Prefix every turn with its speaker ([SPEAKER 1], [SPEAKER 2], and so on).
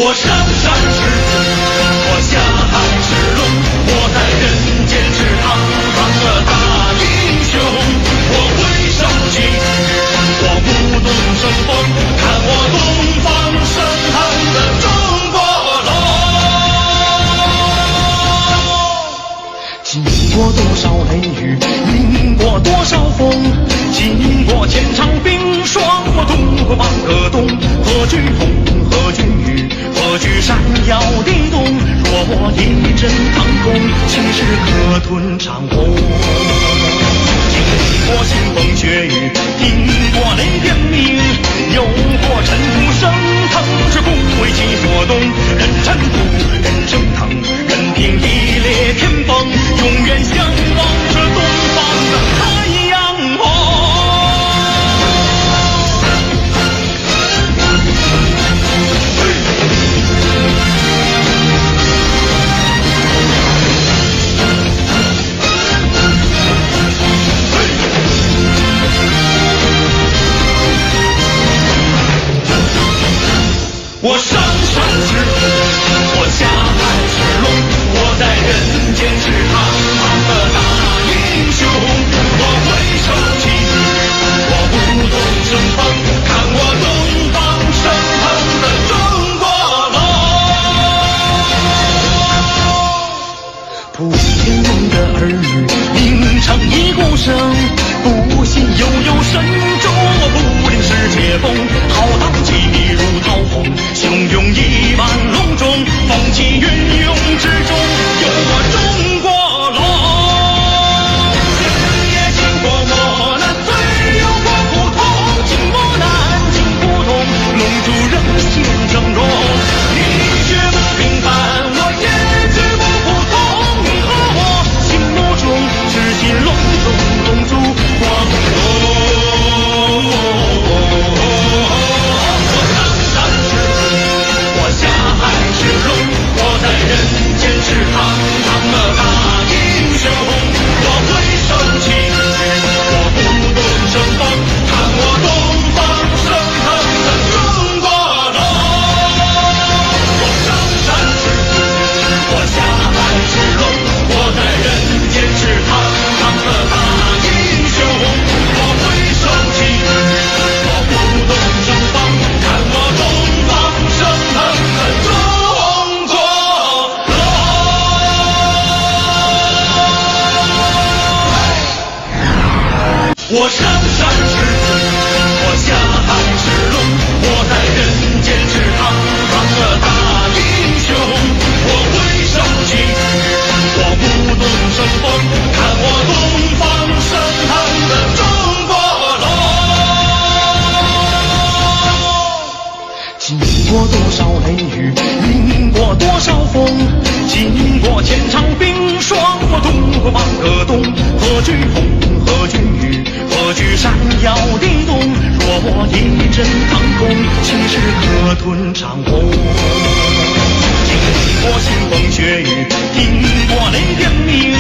[SPEAKER 1] 我上山是虎，我下海是龙，我在人间是堂堂的大英雄。我挥手起，我舞动生风，看我东方升腾的中国龙。经过多少雷雨，淋过多少风，经过千场冰霜，我渡过半个冬。何惧风，何惧雨，何惧山摇地动？若我一阵腾空，气势可吞长虹。经过腥风血雨，经过雷电鸣，有过尘土升腾，是不为其所动。任尘土，任升腾，任凭一列天崩，永远向往着东方的太阳红。我上山是虎，我下海是龙，我在人间是堂堂的大英雄。我挥手起，我舞动生风，看我东方升腾的中国龙。普天龙的儿女鸣成一股声，不信悠悠神州，我不领世界风，浩荡气密如桃红，汹涌一般隆重，风起云涌之中有我中国龙。经也经过磨难，最有过苦痛，经磨难经苦痛，龙主仍现峥嵘。你绝不平凡，我也绝不普通，你和我心目中只信龙中龙主光荣。人间是堂堂的大英雄，我挥手起，我舞动生风，看我东方升腾的中国龙。我上山是虎，我下海是龙，我在人间是堂堂的大英雄。我挥手起，我舞动生风，看我东方升腾的中国。我上山是虎，我下海是龙，我在人间是堂堂的大英雄。我挥手起，我舞动生风，看我东方升腾的中国龙。经过多少雷雨，淋过多少风，经过千场冰霜，我渡过半个冬。何惧风，何惧雨，何惧山摇地动？若我一阵腾空，气势可吞长虹。经过腥风血雨，经过雷电鸣，